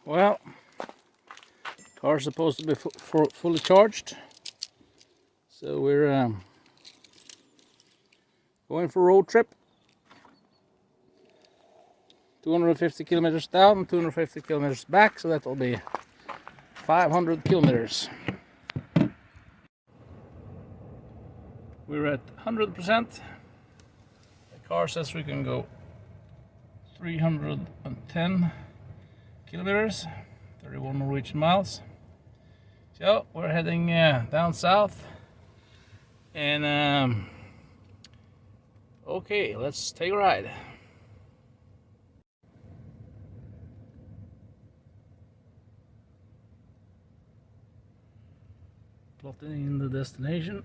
Well, car's supposed to be fully charged, so we're going for a road trip. 250 kilometers down, 250 kilometers back, so that will be 500 kilometers. We're at 100%. The car says we can go 310 kilometers, 31 Norwegian miles. So we're heading down south, and okay, let's take a ride. Plotting in the destination.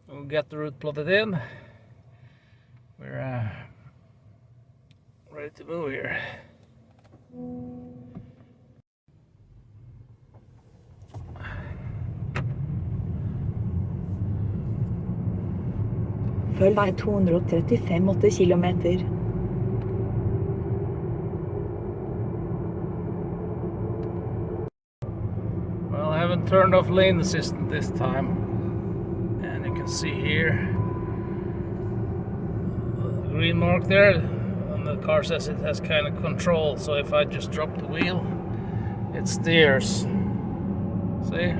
We'll get the route plotted in. We're ready to move here. Følg vei 235,8 kilometer. Well, I haven't turned off lane assistant this time, and you can see here the green mark there, and the car says it has kind of control, so if I just drop the wheel, it steers. See?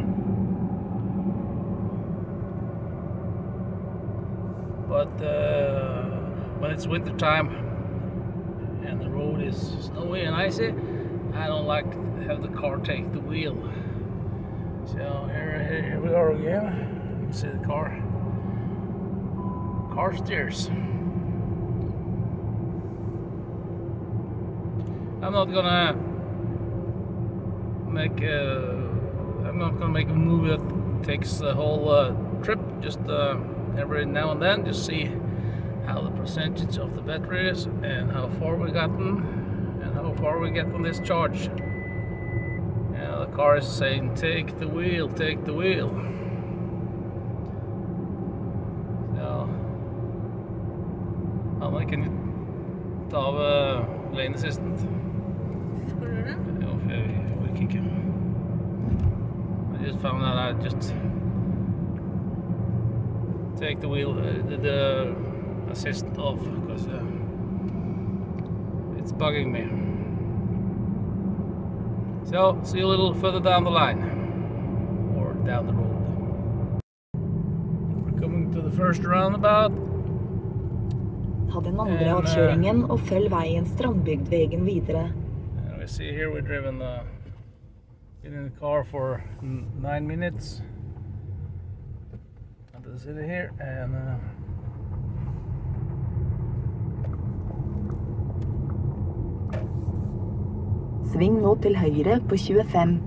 But when it's winter time and the road is snowy and icy, I don't like to have the car take the wheel. So here we are again. You see the car steers. I'm not gonna make a movie that takes the whole trip. Just every now and then, just see how the percentage of the battery is and how far we gotten and how far we get on this charge. Yeah, the car is saying, take the wheel, take the wheel. Så Anna, kan du ta av lane assistant? Skal du gjøre det? Ja, for jeg orker ikke. I just found out I just take the wheel, the assist off, because it's bugging me. So, see you a little further down the line, or down the road. We're coming to the first roundabout. Ta den andre avkjøringen og følg veien Strandbygdvegen videre. And we see here we've driven been in the car for 9 minutes. The city here, and Sving nå til høyre på 25.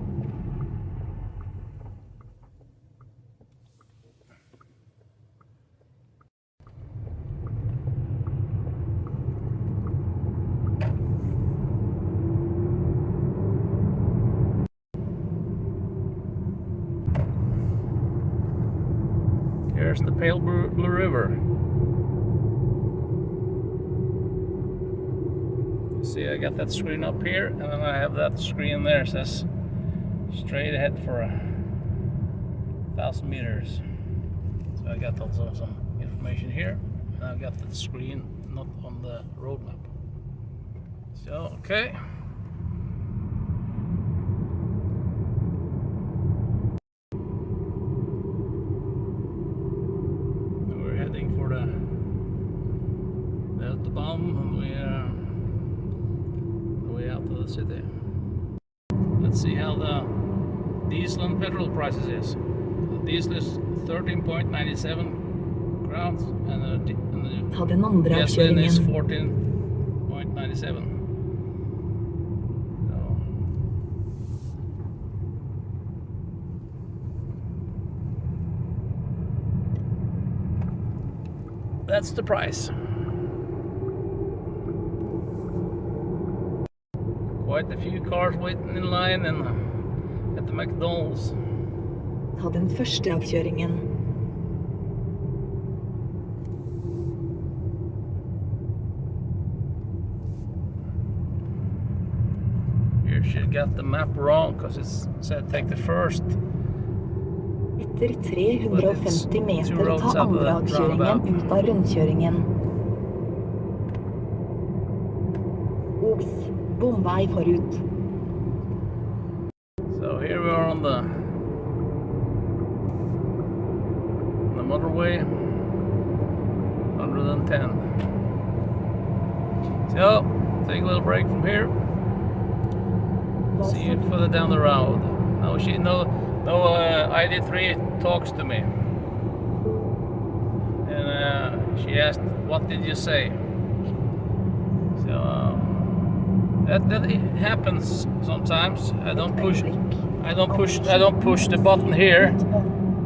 Here's the Pale Blue River. See, I got that screen up here, and then I have that screen there. It says straight ahead for 1,000 meters. So I got also some information here, and I've got the screen not on the road map. So, okay. For the Autobahn on the way out of the city. Let's see how the diesel and petrol prices is. The diesel is 13.97 crowns, and the gasoline is 14.97. That's the price. quite a few cars waiting in line and at the McDonald's. Ta den første avkjøringen. Here she got the map wrong because it said take the first. Etter 350 meter ta andre avkjøringen ut av rundkjøringen. Obs, bomvei forut. So here we are on the motorway, 110. So, take a little break from here. See you further down the road. No ID3 talks to me. And she asked, what did you say? So, that happens sometimes. I don't push the button here.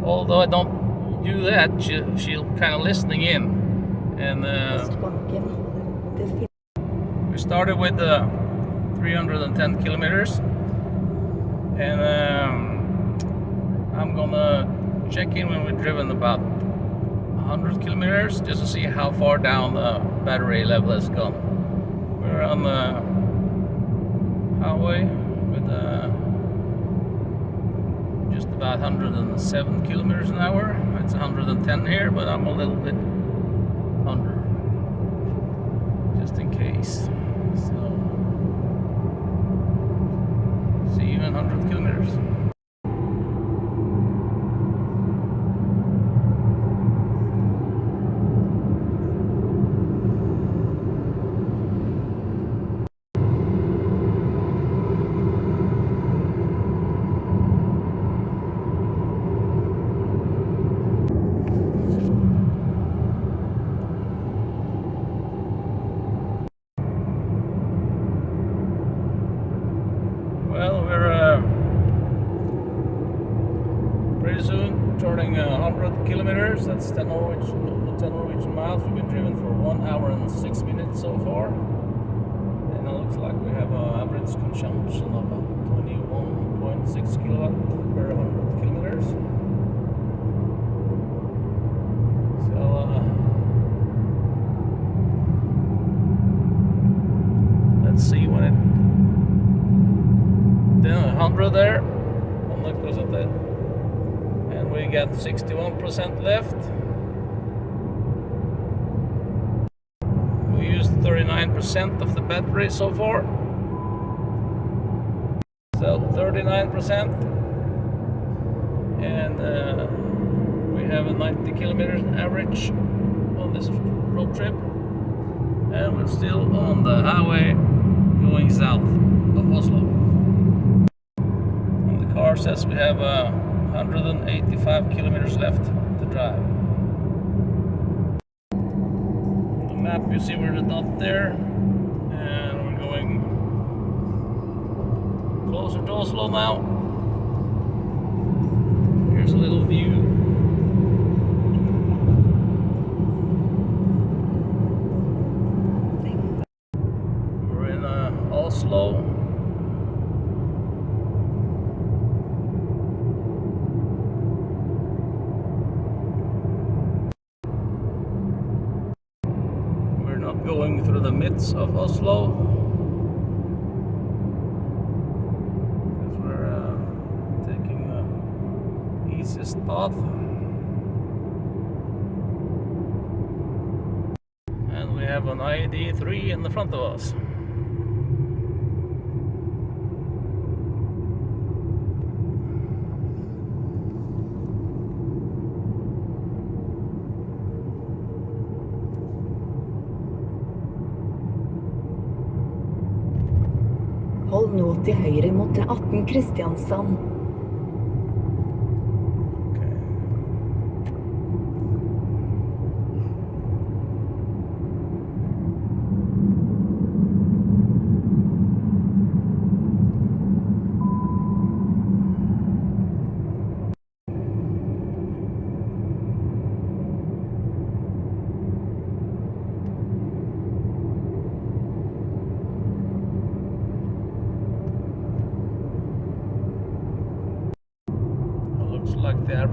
Although I don't do that, she'll kind of listening in. And we started with 310 kilometers, and I'm gonna check in when we've driven about 100 kilometers just to see how far down the battery level has gone. We're on the highway with just about 107 kilometers an hour. It's 110 here, but I'm a little bit under, just in case. So, see you in 100 kilometers. Well, we're pretty soon turning 100 kilometers. That's 10 Norwegian miles. We've been driven for 1 hour and 6 minutes so far. And it looks like we have an average consumption of about 21.6 kilowatt per 100 kilometers. So, let's see when it... Then 100 there, look close at that, and we got 61% left. We used 39% of the battery so far, so 39%, and we have a 90 kilometers average on this road trip, and we're still on the highway going south of Oslo. Car says we have 185 kilometers left to drive. On the map you see we're the dot there, and we're going closer to Oslo now. Here's a little view. We're in Oslo. Going through the midst of Oslo, because we're taking the easiest path, and we have an ID3 in the front of us. Hold nå til høyre mot E18 Kristiansand.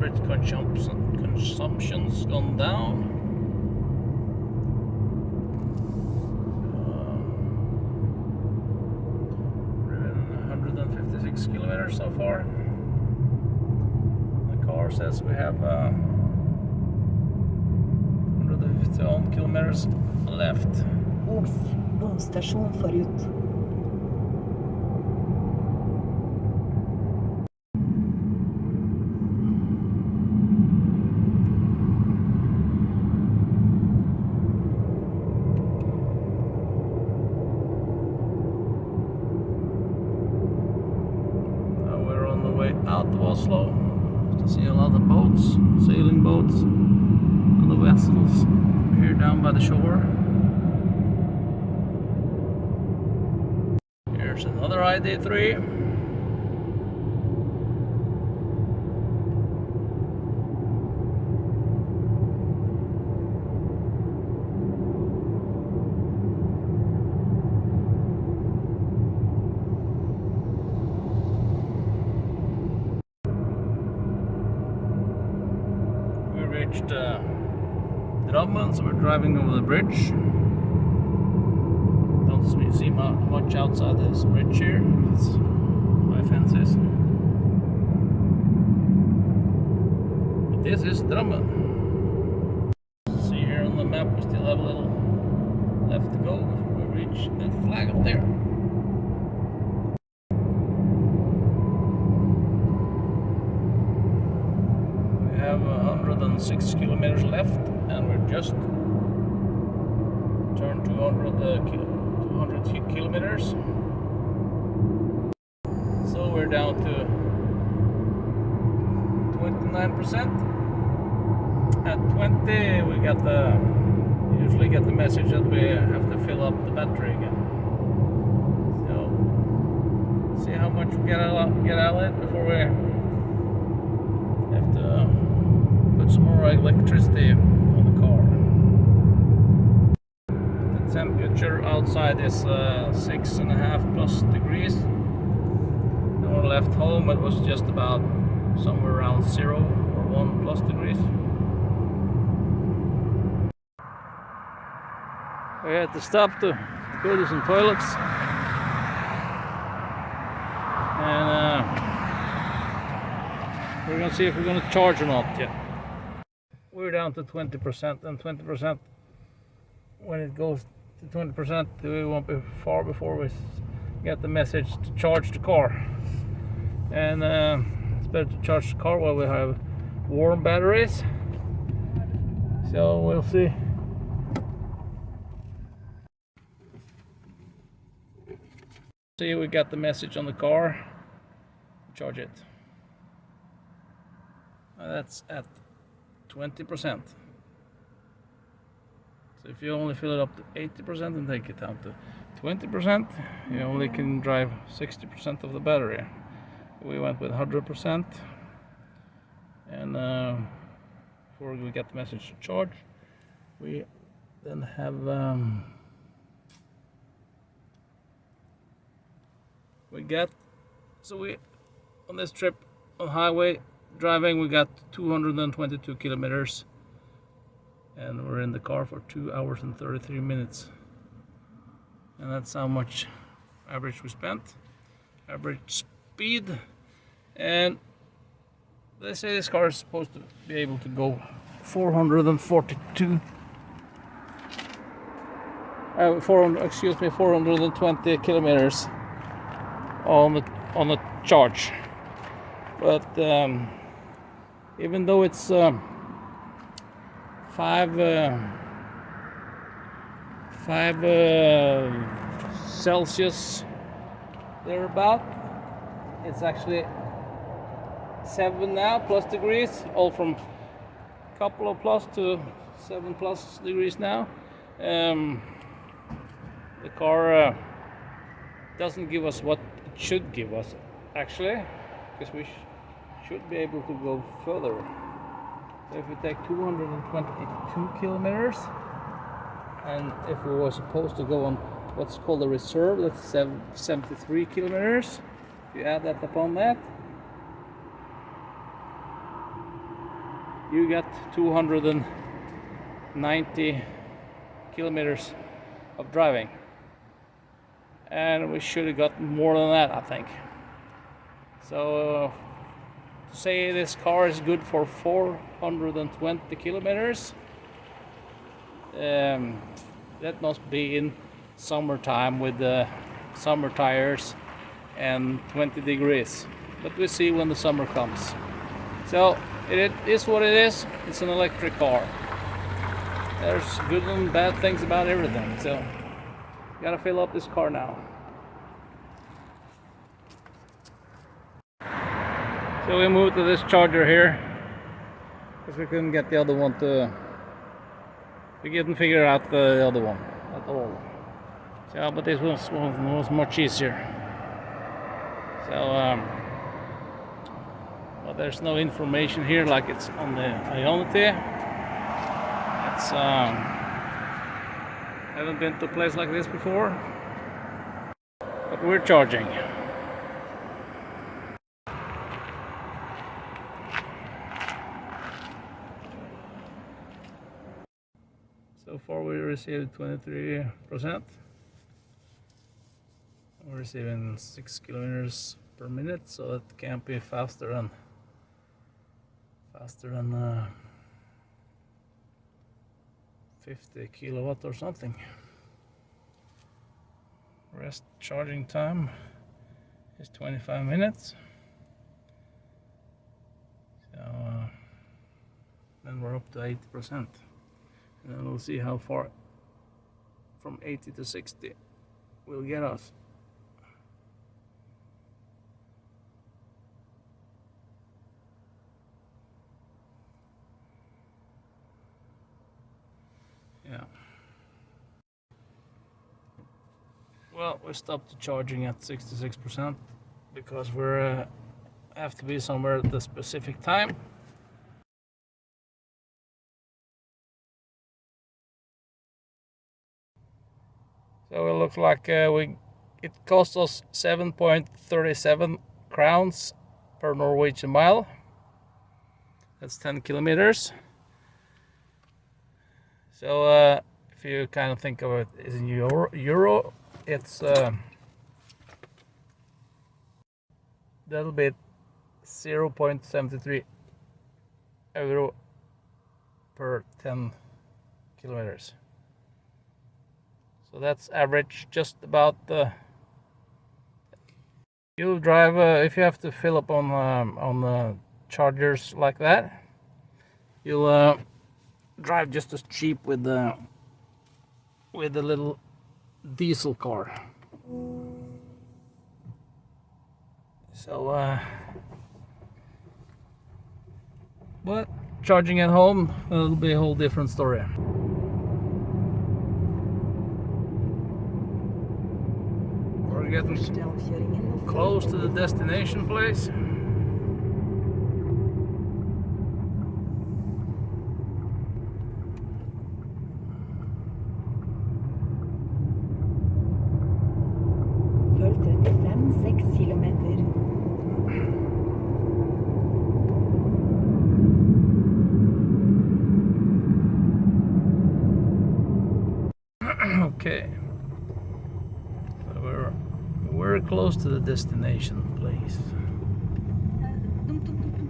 battery consumption's gone down. 156 kilometers so far. The car says we have 151 kilometers left. Åros, bomstasjon forut. Out of Oslo to see a lot of boats, sailing boats, and the vessels here down by the shore. Here's another ID3. Reached Drammen, so we're driving over the bridge. Don't see much outside this bridge here. It's high fences. But this is Drammen. See here on the map, we still have a little left to go before we reach that flag up there. We have 106 kilometers left, and we're just turned 200 kilometers. So we're down to 29%. At 20, we usually get the message that we have to fill up the battery again. So see how much we get out of it before we have to put some more electricity on the car. The temperature outside is 6.5 plus degrees. When we left home, it was just about somewhere around 0 or 1 plus degrees. We had to stop to go to some toilets, and we're gonna see if we're gonna charge or not yet. We're down to 20%, and 20%, when it goes to 20%, we won't be far before we get the message to charge the car. And it's better to charge the car while we have warm batteries. So we'll see. See, we got the message on the car. Charge it. That's at 20%. So if you only fill it up to 80% and take it down to 20%, you only can drive 60% of the battery. We went with 100%, and before we get the message to charge, we then have on this trip on highway driving, we got 222 kilometers, and we're in the car for 2 hours and 33 minutes, and that's how much average we spent, average speed. And they say this car is supposed to be able to go 420 kilometers on the charge. But even though it's 5 Celsius thereabout, it's actually 7 now plus degrees, all from couple of plus to 7 plus degrees now. The car doesn't give us what it should give us, actually, because we should be able to go further. So if we take 222 kilometers, and if we were supposed to go on what's called a reserve, that's 73 kilometers. If you add that upon that, you get 290 kilometers of driving, and we should have got more than that, I think. So to say this car is good for 420 kilometers, that must be in summertime with the summer tires and 20 degrees, but we see when the summer comes. So it is what it is. It's an electric car. There's good and bad things about everything, so gotta fill up this car now. So we moved to this charger here because we couldn't get the other one to, we couldn't figure out the other one at all. So, but this was much easier. So, but there's no information here like it's on the Ionity. It's haven't been to a place like this before, but we're charging. So far we received 23%. We're receiving 6 kilometers per minute, so that can't be faster than 50 kilowatt or something. Rest charging time is 25 minutes. So then we're up to 80%, and then we'll see how far from 80 to 60 will get us. Yeah. Well, we stopped the charging at 66% because we're have to be somewhere at the specific time. So it looks like it cost us 7.37 crowns per Norwegian mile. That's 10 kilometers. So if you kind of think of it as in euro, it's that'll be 0.73 euro per 10 kilometers. So that's average, just about the. You'll drive if you have to fill up on chargers like that. You'll drive just as cheap with the little diesel car. So but charging at home, it'll be a whole different story. We're getting close to the destination place. Følg 35, 6 kilometer. Okay. So we're close to the destination place. Dum, dum, dum, dum.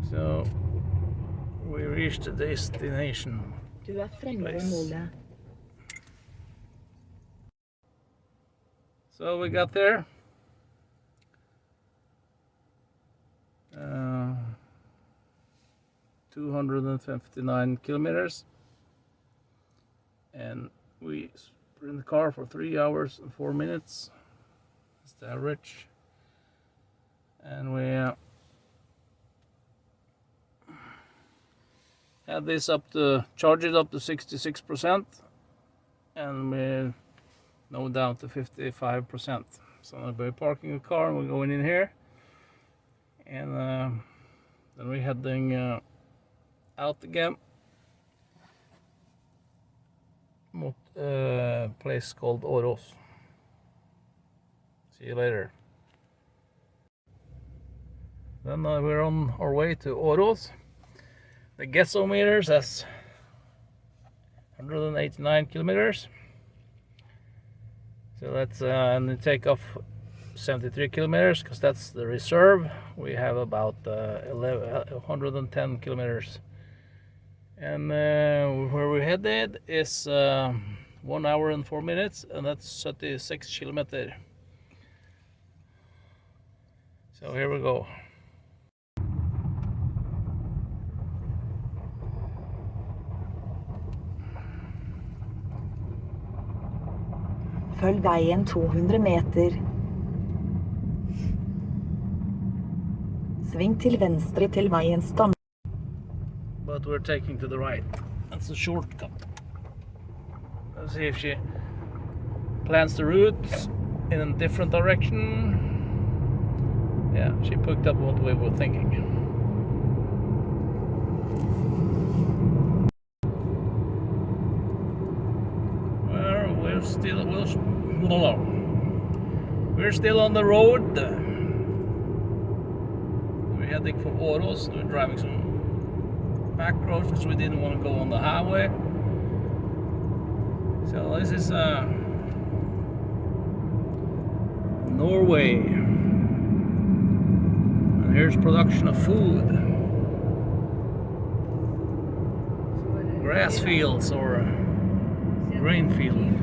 So we reached the destination. Du fremme ved målet. So we got there. 259 kilometers, and we were in the car for 3 hours and 4 minutes. That's the average. And we had this up to charge it up to 66%, and we're now down to 55%. So I'll be parking the car and we're going in here, and then we're heading out again. place called Åros. See you later. Then we're on our way to Åros. The gasometer says 189 kilometers. So that's and we take off 73 kilometers because that's the reserve. We have about 110 kilometers. And where we're headed is 1 hour and 4 minutes, and that's 36 kilometers. So here we go. Følg veien 200 meter. Sving til venstre til veien stam. But we're taking to the right. That's a shortcut. Let's see if she plans the route in a different direction. Yeah, she picked up what we were thinking. Well, we're still on the road. We're heading for Åros. We're driving some back roads because we didn't want to go on the highway. So this is Norway. And here's production of food. Grass fields or grain field.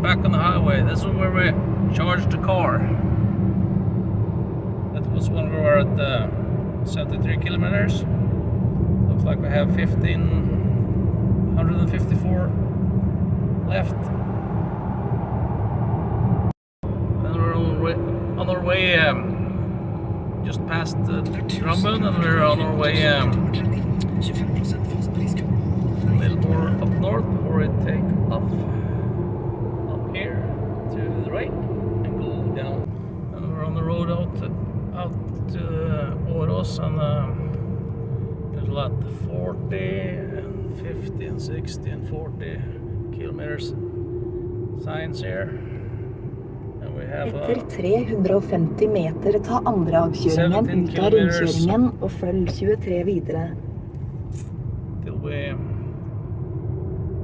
Back on the highway. This is where we charged the car. That was when we were at 73 kilometers. Looks like we have 154 left. And we're on our way just past Drammen, and we're on our way a little more up north before we take off. Here to the right and go down, and we're on the road out to Åros, and there's a lot 40 and 50 and 60 and 40 kilometers signs here, and we have Etter 350 meter ta andre avkjøringen ut av rundkjøringen og følg 23 videre. Till we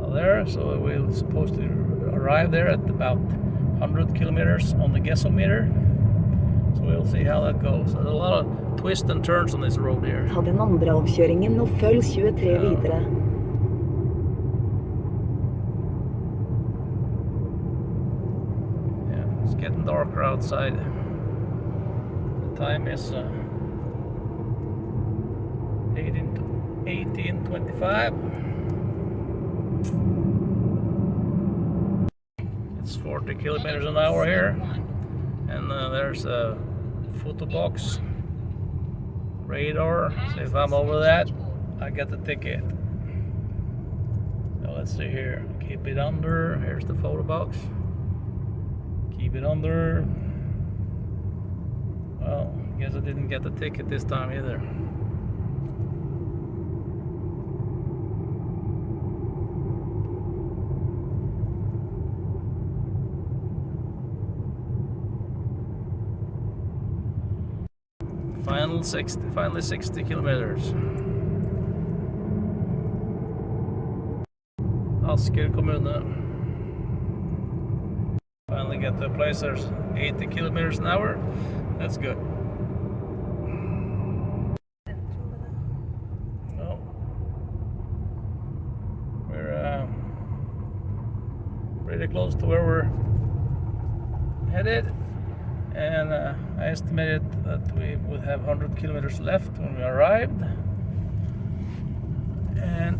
are there, so we're supposed to arrive there at about 100 kilometers on the gasometer. So we'll see how that goes. There's a lot of twists and turns on this road here. Ta den andre avkjøringen og følg 23 videre. Yeah, it's getting darker outside. The time is 18:25. It's 40 kilometers an hour here, and there's a photo box, radar. So if I'm over that, I get the ticket. So let's see here. Keep it under. Here's the photo box. Keep it under. Well, I guess I didn't get the ticket this time either. Finally 60 kilometers. Asker kommune. Finally get to a place there's 80 kilometers an hour. That's good. Well, we're pretty close to where we're headed. And I estimated that we would have 100 kilometers left when we arrived, and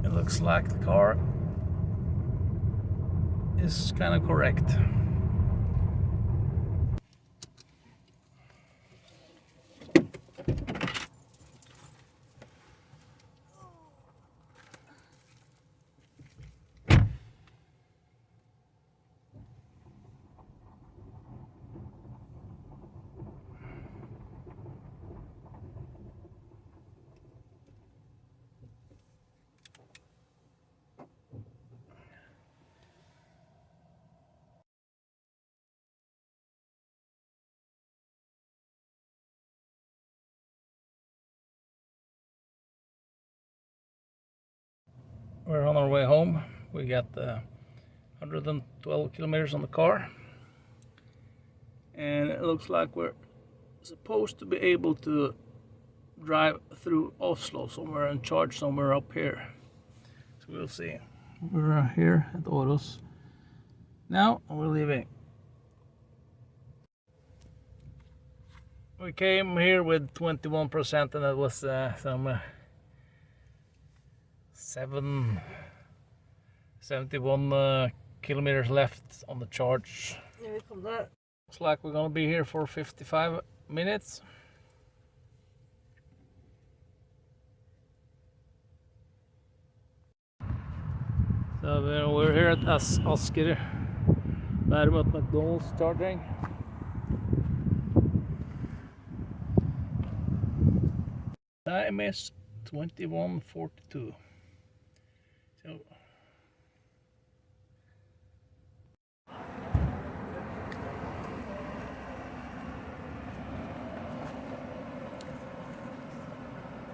it looks like the car is kind of correct. we're on our way home. We got 112 kilometers on the car, and it looks like we're supposed to be able to drive through Oslo somewhere and charge somewhere up here. So we'll see. We're here at Åros now, and we're leaving. We came here with 21%, and it was some 71 kilometers left on the charge. Looks like we're gonna be here for 55 minutes. So we're here at Asker, Bærum at McDonald's charging. Time is 21:42. So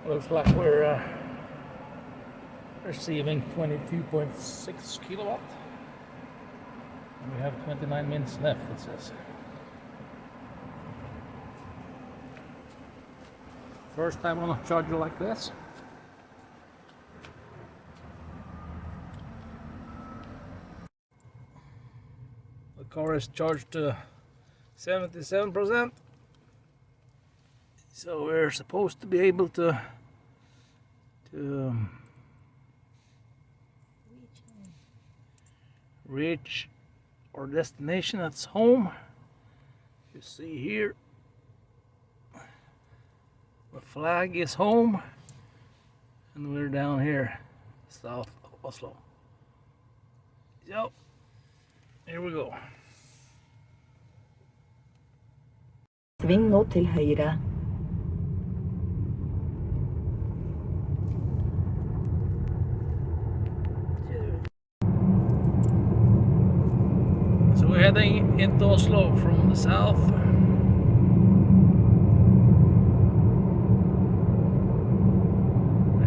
looks like we're receiving 22.6 kilowatt. And we have 29 minutes left, it says. First time on a charger like this. The car is charged to 77%. So we're supposed to be able to reach our destination. That's home. You see here, the flag is home, and we're down here south of Oslo. So here we go. Sving nå til høyre. So we're heading into Oslo from the south.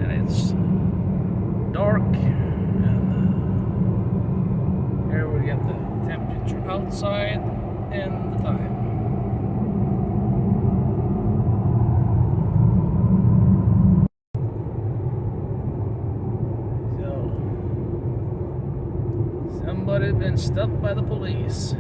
And it's dark, and here we get the temperature outside and the time. Somebody been stopped by the police.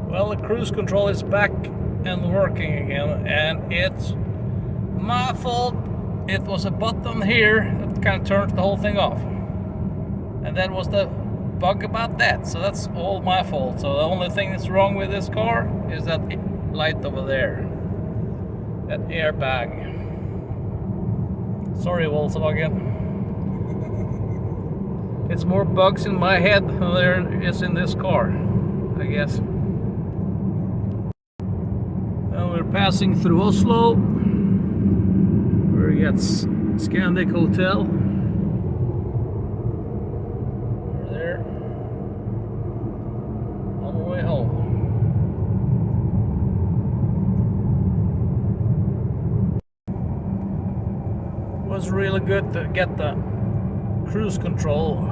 Well, the cruise control is back and working again, and it's my fault. It was a button here that kind of turns the whole thing off, and that was the bug about that. So that's all my fault. So the only thing that's wrong with this car is that light over there, that airbag. Sorry, Volkswagen. It's more bugs in my head than there is in this car, I guess. Well, we're passing through Oslo, where it gets Scandic Hotel. We're there on our way home. It was really good to get the cruise control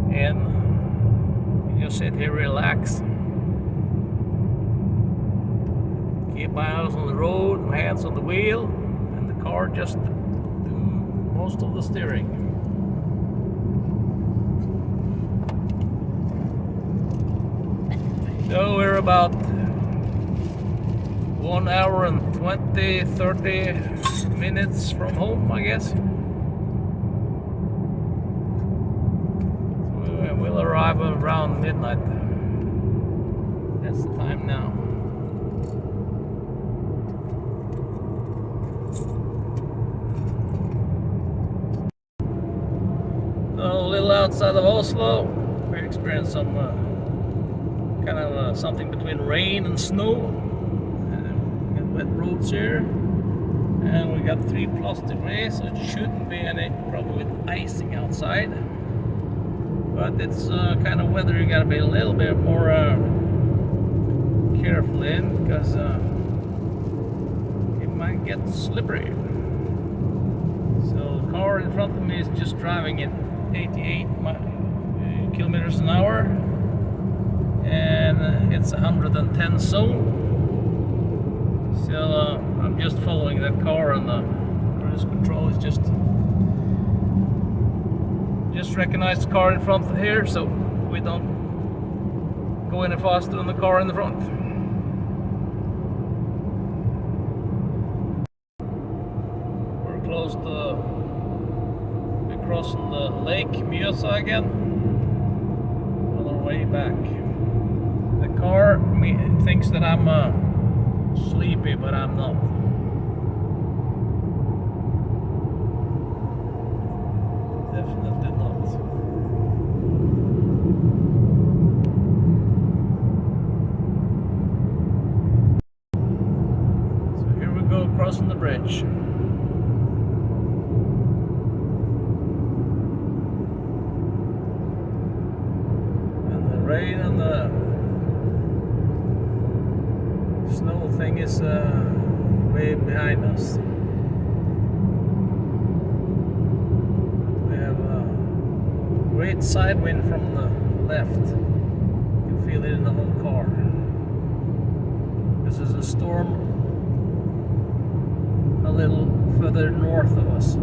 in. You just sit here, relax, keep my eyes on the road, my hands on the wheel, and the car just do most of the steering. So we're about 1 hour and 30 minutes from home, I guess. We'll arrive around midnight. That's the time now. A little outside of Oslo, we experienced some kind of something between rain and snow. Got wet roads here, and we got 3+ degrees, so it shouldn't be any problem with icing outside. But it's kind of weather you gotta be a little bit more careful in, because it might get slippery. So the car in front of me is just driving at 88 kilometers an hour, and it's 110 zone. So I'm just following that car, and the cruise control is just recognize the car in front here, so we don't go any faster than the car in the front. We're close to crossing the lake Mjøsa again on our way back. The car thinks that I'm sleepy, but I'm not. Definitely not. So here we go, crossing the bridge. And the rain and the snow thing is way behind us. Great side wind from the left. You can feel it in the whole car. This is a storm a little further north of us.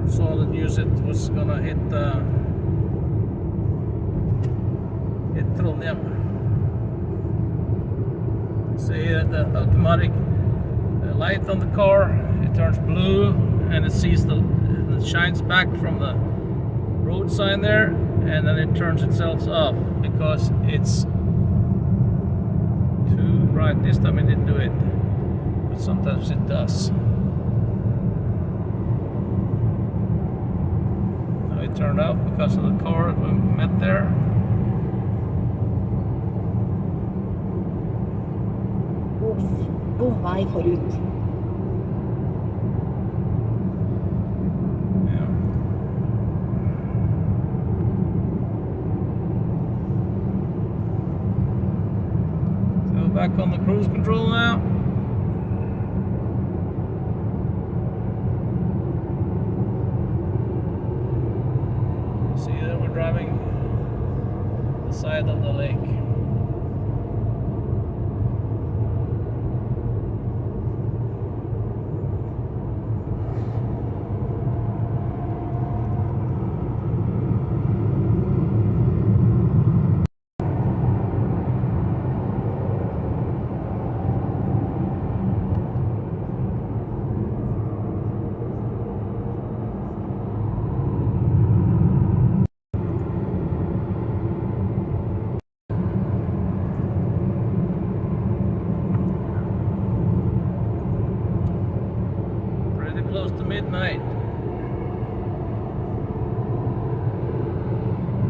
I saw the news it was gonna hit Trondheim. See the automatic light on the car, it turns blue, and it sees it shines back from the road sign there, and then it turns itself off because it's too bright. This time it didn't do it, but sometimes it does. Now it turned off because of the car that we met there. Bomvei forut. Yeah. So back on the cruise control now. See that we're driving the side of the lake. Close to midnight.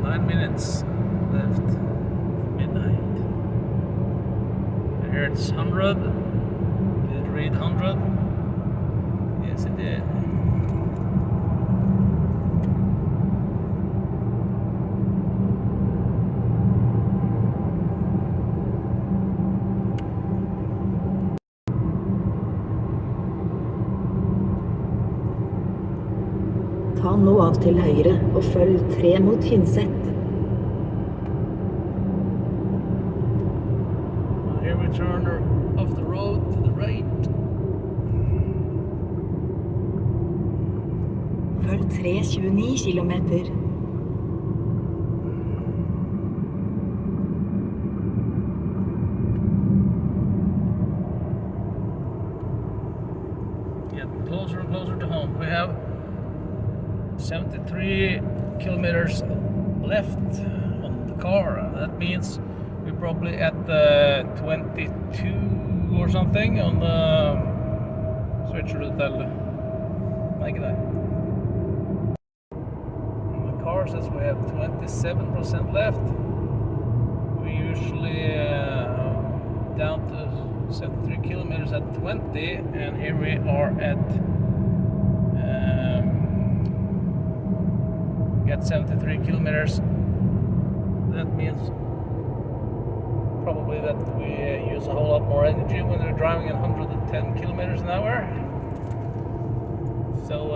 9 minutes left. Midnight. Here it's 100. Did it read 100? Yes, it did. Ta nå av til høyre og følg 3 mot Tynset. Here we turn off the road to the right. Følg 3,29 kilometer. Getting closer and closer to home. We have 73 kilometers left on the car. That means we're probably at 22 or something on the switcher to tell like that. The car says we have 27% left. We usually down to 73 kilometers at 20, and here we are at get 73 kilometers. That means probably that we use a whole lot more energy when we're driving at 110 kilometers an hour. So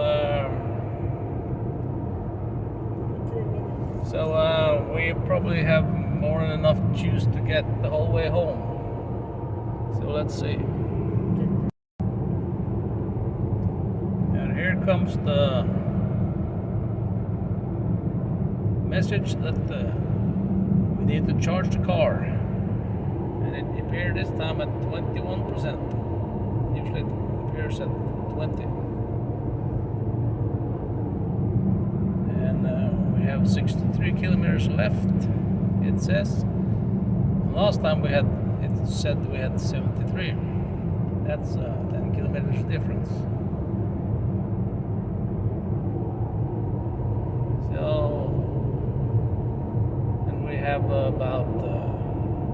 we probably have more than enough juice to get the whole way home. So let's see. And here comes the message that we need to charge the car. And it appeared this time at 21%. Usually it appears at 20. We have 63 kilometers left, it says. Last time it said we had 73. That's 10 kilometers difference. So, and we have about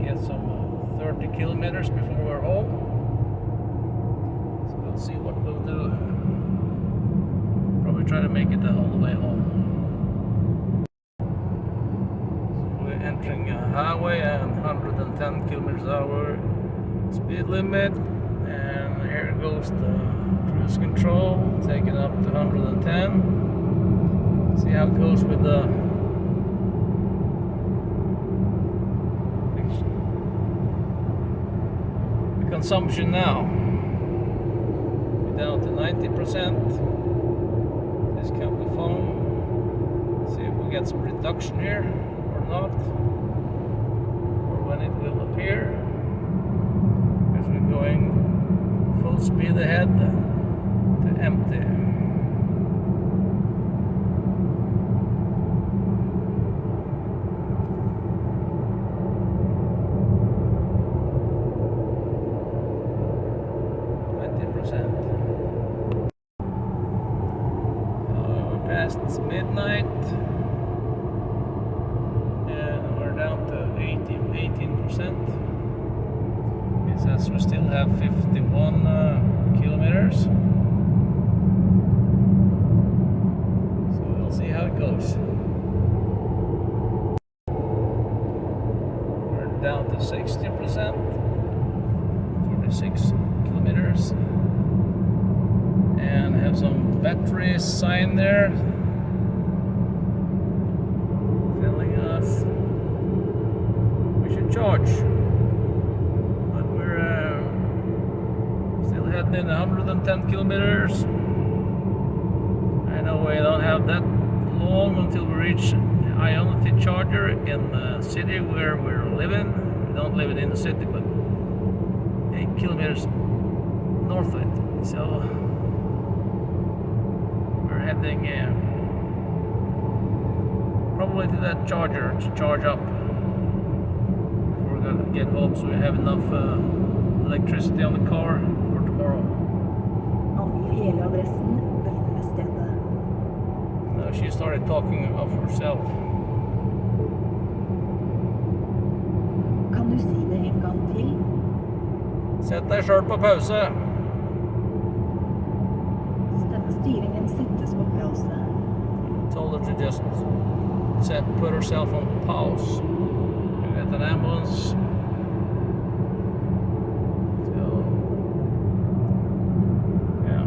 get some 30 kilometers before we're home. So we'll see what we'll do. Probably try to make it the whole way home. Entering a highway and 110 kilometers an hour speed limit, and here goes the cruise control, taking up to 110. See how it goes with the consumption now. We're down to 90%. Discount the phone. See if we get some reduction here. Not, or when it will appear, because we're going full speed ahead to empty. We're past midnight. Down to 18%. It says we still have 51 kilometers. So we'll see how it goes. We're down to 60%. 46 kilometers. And have some battery sign there telling us charge, but we're still heading in 110 kilometers. I know we don't have that long until we reach Ionity charger in the city where we're living. We don't live in the city, but 8 kilometers north of it. So we're heading probably to that charger to charge up. Get home so we have enough electricity on the car for tomorrow. Angi hele adressen, velg med stedet. No, she started talking of herself. Kan du si det en gang til? Sett deg selv på pause. Stemmestyringen settes på pause. Told her to just put herself on pause. At an ambulance. So, yeah.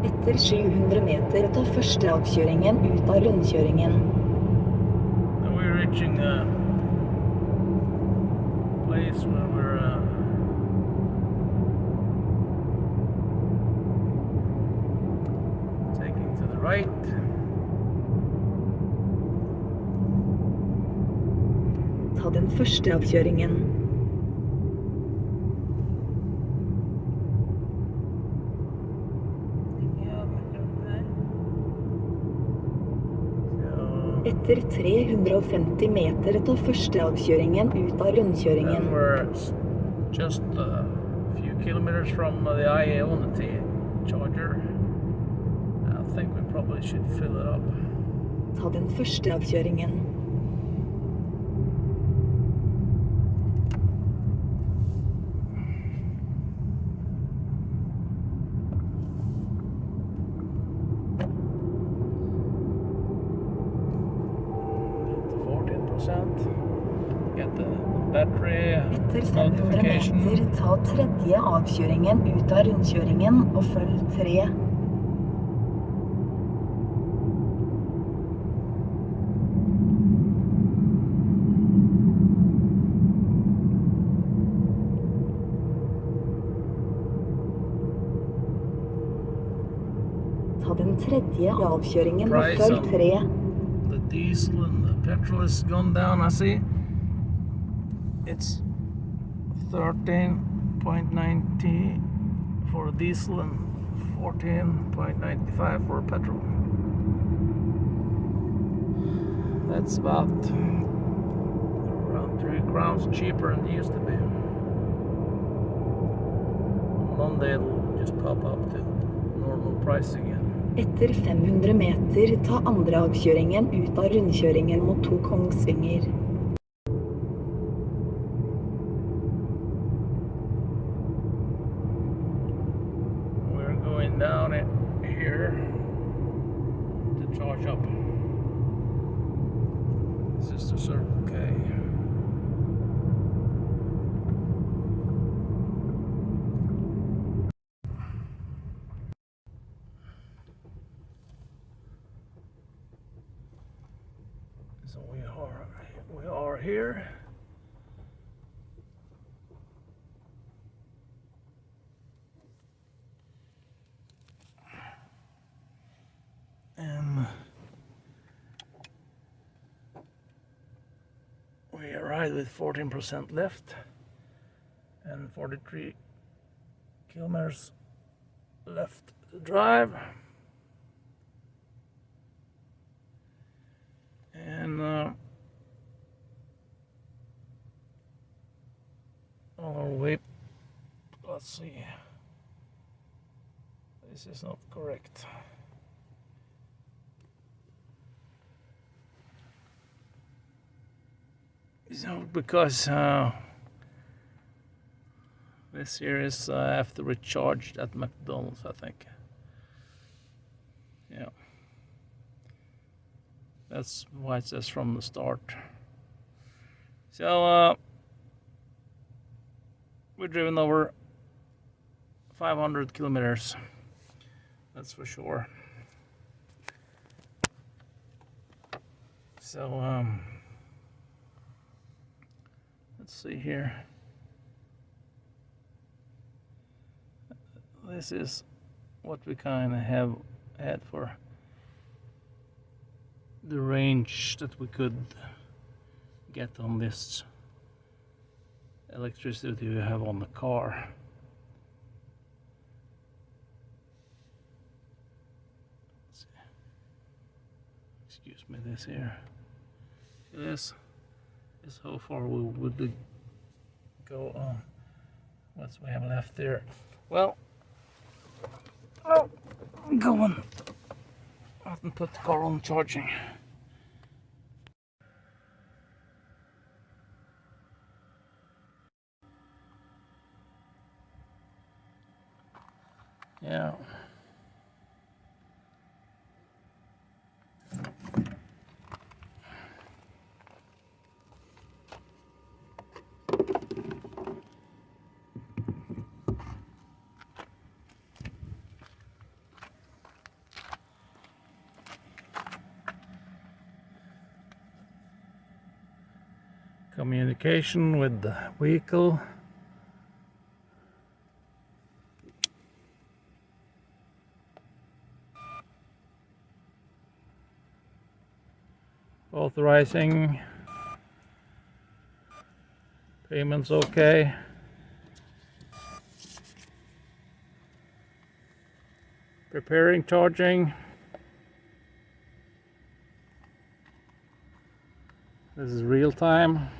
Etter 700 meter ta første avkjøringen ut av rundkjøringen. So we're reaching a place where we're taking to the right. Ta den første avkjøringen. Etter 350 meter ta første avkjøringen ut av rundkjøringen. And we're just a few kilometers from the Ionity charger. I think we probably should fill it up. Ta den første avkjøringen. Etter 500 notification. meter, ta tredje avkjøringen ut av rundkjøringen og følg 3. Ta den tredje avkjøringen og Price følg on 3. the diesel and the petrol has gone down, I see. It's 13.90 for diesel and 14.95 for petrol. That's about around 3 crowns cheaper than it used to be. On Monday it'll just pop up to normal price again. Etter 500 meter, ta andre avkjøringen ut av rundkjøringen mot 2 Kongsvinger. We're going down it here to charge up. This is the Circle K. So we are here. And we arrived with 14% left and 43 kilometers left to drive. And on our way, let's see, this is not correct. So because this here is after recharged at McDonald's, I think. Yeah. That's why it says from the start. So we're driven over 500 kilometers. That's for sure. So let's see here. This is what we kind of have had for the range that we could get on this electricity we have on the car. Let's see. Excuse me, this here. This is how far we would go on. What's we have left there? Well, I'm going out and put the car on charging. Yeah. Communication with the vehicle. Authorizing. Payments okay. Preparing charging. This is real time.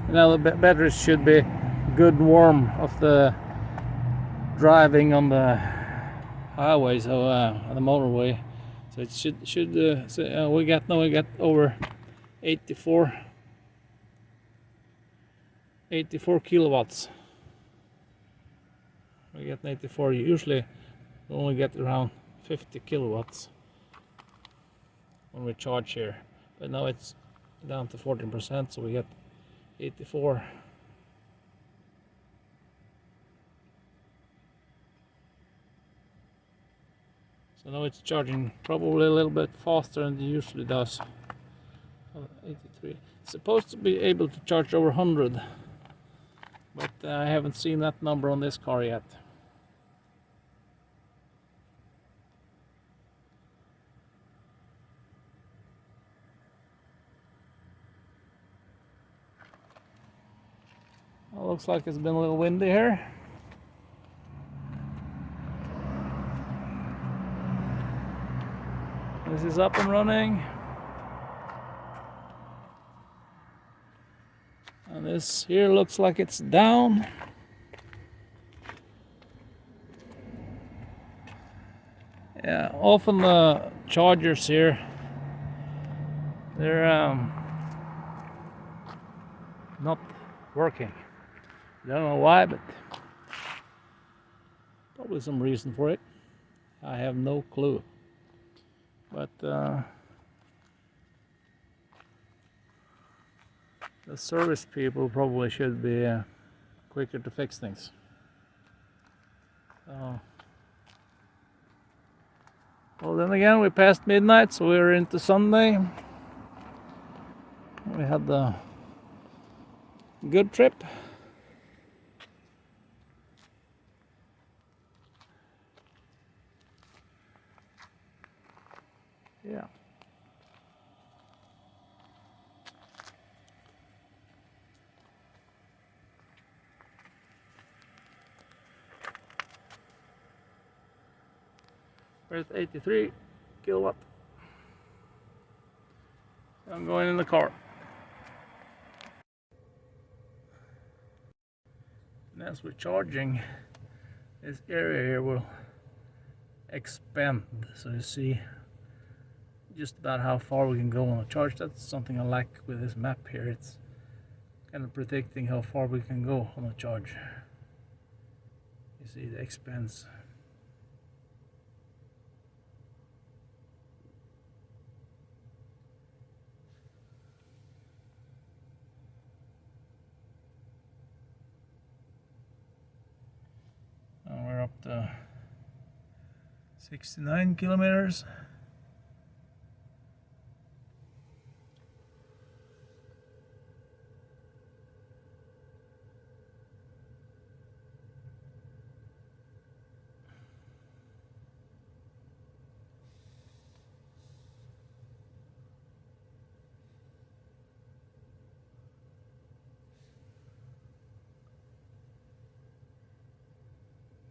Now the batteries should be good and warm of the driving on the highway, so on the motorway. So it should so, we got over 84 kilowatts. We get 84. Usually we only get around 50 kilowatts. when we charge here, but now it's down to 14%, so we get 84. So now it's charging probably a little bit faster than it usually does. 83. It's supposed to be able to charge over 100, but I haven't seen that number on this car yet. Well, looks like it's been a little windy here. This is up and running. And this here looks like it's down. Yeah, often the chargers here, they're not working. I don't know why, but probably some reason for it. I have no clue. But the service people probably should be quicker to fix things. Well, then again, we passed midnight, so we're into Sunday. We had a good trip. Yeah. We're at 83 kilowatt. I'm going in the car. And as we're charging, this area here will expand. So you see just about how far we can go on a charge. That's something I like with this map here. It's kind of predicting how far we can go on a charge. You see it expands. And we're up to 69 kilometers.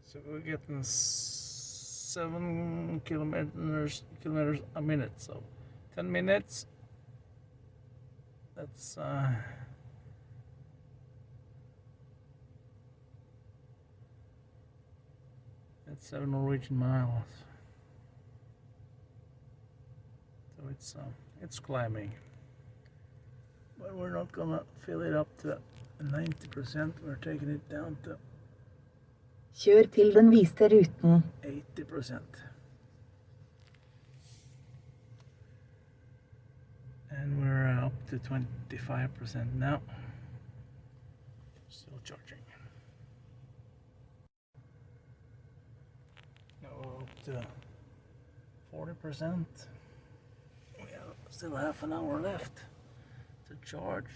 So we're getting 7 kilometers a minute. So 10 minutes. That's 7 Norwegian miles. So it's climbing, but we're not gonna fill it up to 90%. We're taking it down to Kjør til den viste ruten. 80%. And we're up to 25% now. Still charging. Now we're up to 40%. We have still half an hour left to charge.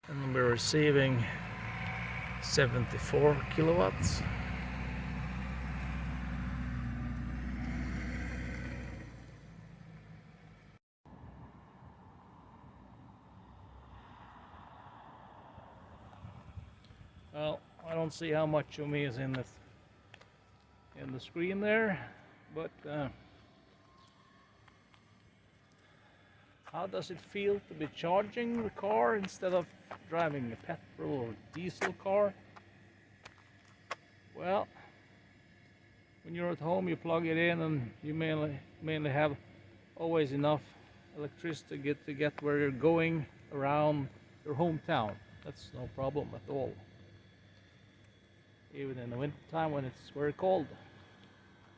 And we're receiving 74 kilowatts. Well, I don't see how much of me is in the screen there, but how does it feel to be charging the car instead of driving a petrol or diesel car? Well, when you're at home, you plug it in, and you mainly have always enough electricity to get where you're going around your hometown. That's no problem at all. even in the winter time when it's very cold.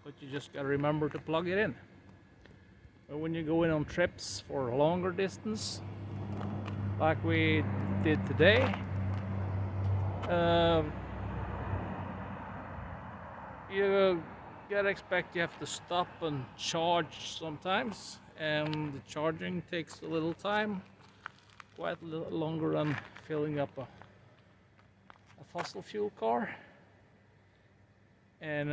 But you just gotta remember to plug it in. But when you go in on trips for a longer distance, like we did today, you gotta expect you have to stop and charge sometimes, and the charging takes a little time, quite a little longer than filling up a fossil fuel car. And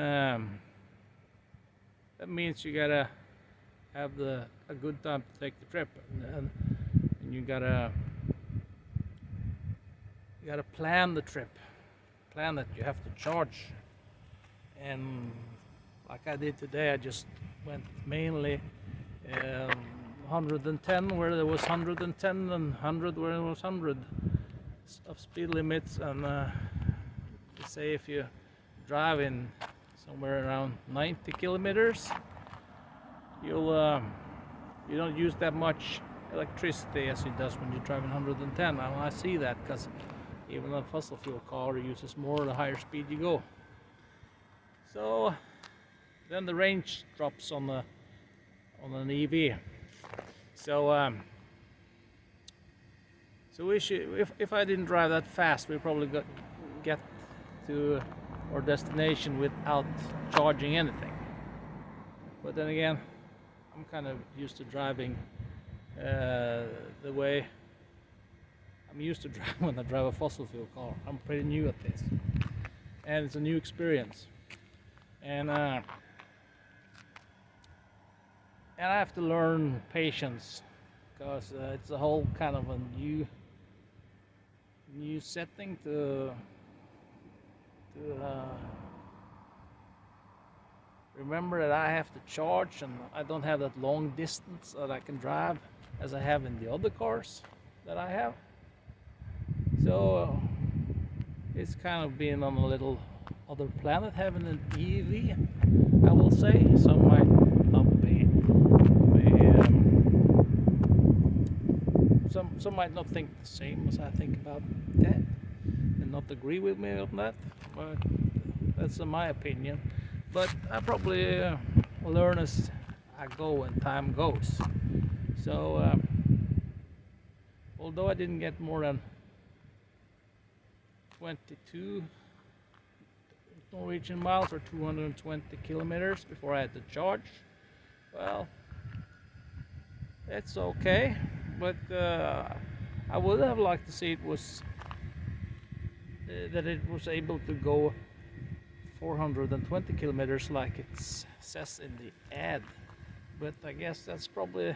that means you gotta have a good time to take the trip, and you gotta plan the trip, plan that you have to charge. And like I did today, I just went mainly 110 where there was 110 and 100 where there was 100 of speed limits. And say if you drive in somewhere around 90 kilometers, you don't use that much electricity as it does when you're driving 110. And I see that because even a fossil fuel car uses more the higher speed you go. So then the range drops on an EV. So we should, if I didn't drive that fast, we probably get to our destination without charging anything. But then again, I'm kind of used to driving the way I'm used to driving when I drive a fossil fuel car. I'm pretty new at this, and it's a new experience. And I have to learn patience, because it's a whole kind of a new setting to remember that I have to charge, and I don't have that long distance that I can drive as I have in the other cars that I have. So it's kind of being on a little other planet, having an EV, I will say. Some might not be some might not think the same as I think about that, and not agree with me on that, but that's my opinion. But I probably learn as I go and time goes. So although I didn't get more than 22 Norwegian miles or 220 kilometers before I had to charge, well, it's okay. But I would have liked to see that it was able to go 420 kilometers like it says in the ad. But I guess that's probably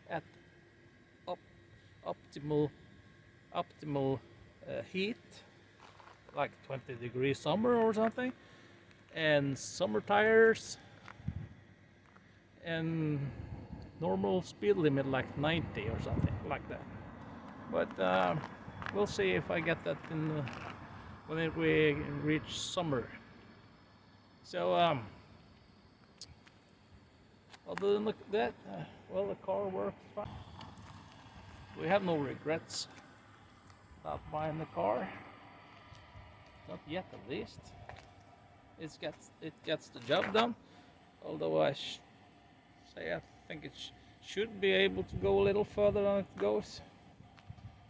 at optimal heat, like 20 degrees summer or something, and summer tires, and normal speed limit like 90 or something like that. But we'll see if I get that when we reach summer. So other than that, well, the car works fine. We have no regrets about buying the car. Not yet, at least. It gets the job done. Although I think it should be able to go a little further than it goes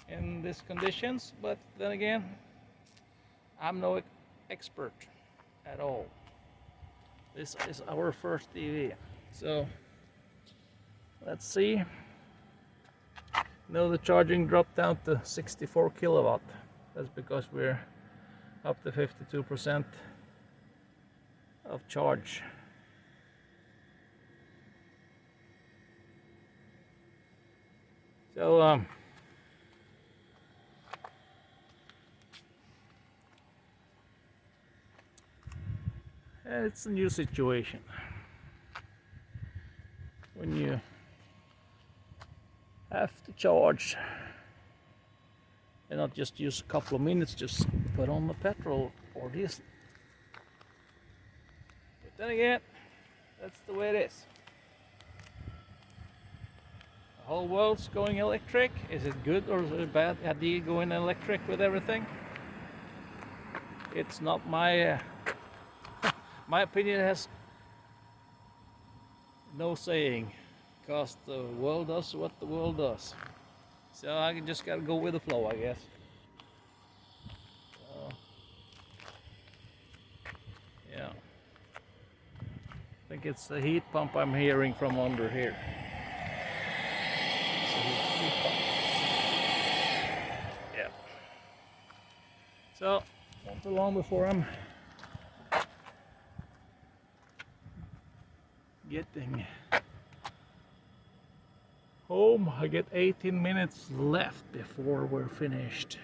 in these conditions. But then again, I'm no expert at all. This is our first EV, so let's see. No, the charging dropped down to 64 kilowatt. That's because we're up to 52% of charge. So it's a new situation when you have to charge and not just use a couple of minutes, just put on the petrol or diesel. But then again, that's the way it is. The whole world's going electric. Is it good or is it a bad idea going electric with everything? it's not my my opinion has no saying, because the world does what the world does. So I just gotta go with the flow, I guess. So, yeah. I think it's the heat pump I'm hearing from under here. It's a heat pump. Yeah. So, not too long before I'm getting home. I get 18 minutes left before we're finished.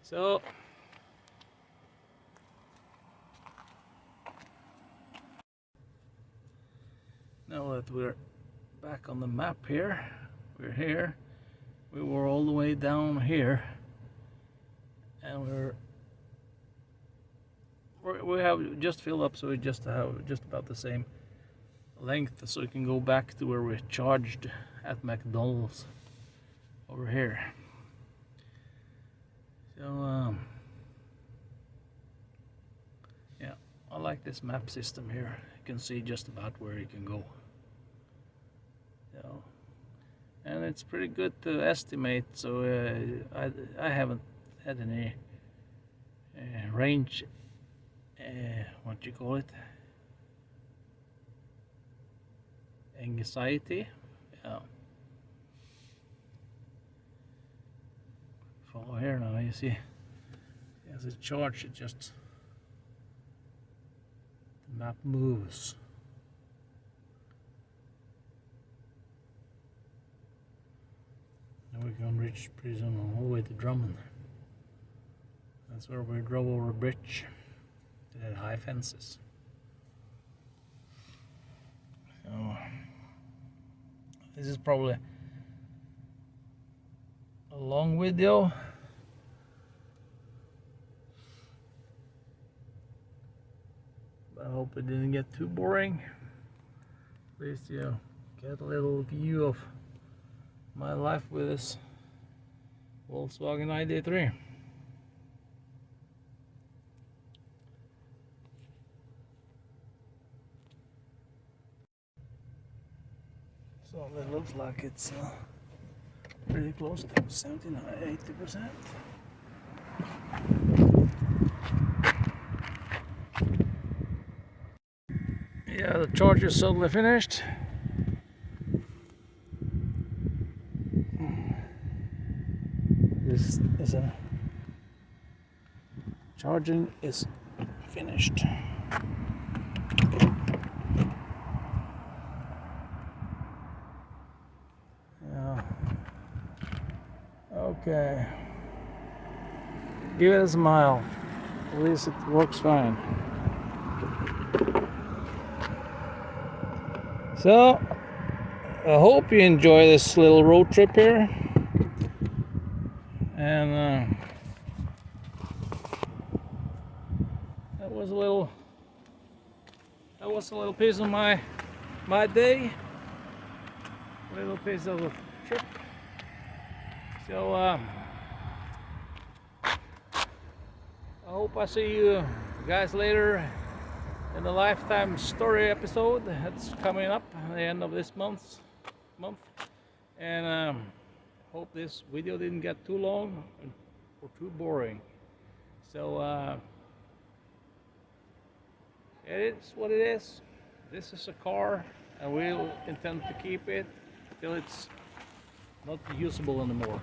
So now that we're back on the map here, we're here. We were all the way down here, and we have just filled up, so we just have just about the same length, so we can go back to where we charged at McDonald's over here. So yeah, I like this map system here. You can see just about where you can go. So, and it's pretty good to estimate. So I haven't had any range. What you call it? Anxiety. Yeah. Follow here now. You see, as it charges, it just the map moves. Now we can reach pretty soon all the way to Drummond. That's where we drove over a bridge that had high fences. So this is probably a long video. But I hope it didn't get too boring. At least you get a little view of my life with this Volkswagen ID3. So it looks like it's pretty close to 79–80%. Yeah, the charge is suddenly finished. This is a charging is finished. Yeah. Okay. Give it a smile. At least it works fine. So, I hope you enjoy this little road trip here. And that was a little piece of my day, a little piece of the trip. So I hope I see you guys later in the Lifetime Story episode that's coming up at the end of this month. And hope this video didn't get too long or too boring. So it is what it is. This is a car, and we'll intend to keep it till it's not usable anymore.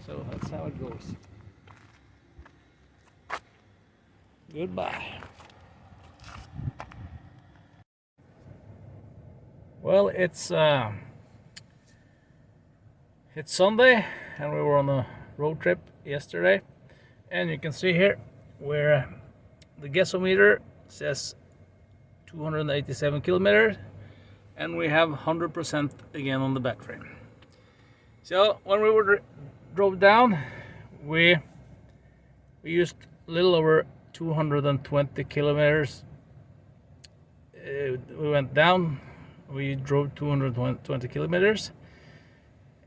So that's how it goes. Goodbye. Well, it's Sunday, and we were on a road trip yesterday, and you can see here where the gasometer says 287 kilometers, and we have 100% again on the battery. So when we drove down, we used a little over 220 kilometers. We went down, we drove 220 kilometers,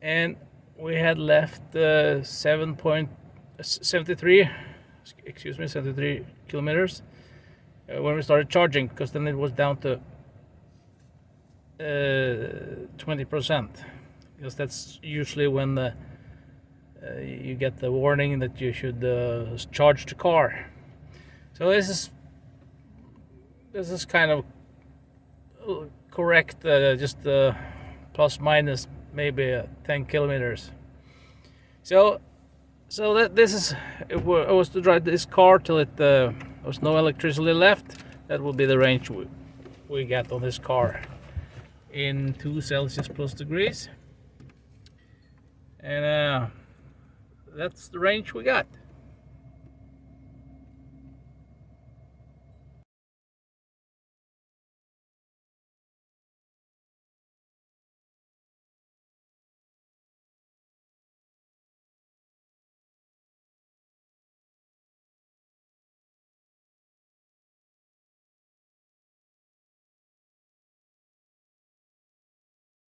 and we had left 7.73 excuse me, 73 kilometers when we started charging, because then it was down to 20%, because that's usually when you get the warning that you should charge the car. So this is kind of correct, just plus minus maybe 10 kilometers. So that this is, if I was to drive this car till it was no electricity left, that would be the range we get on this car in 2 Celsius plus degrees, and that's the range we got.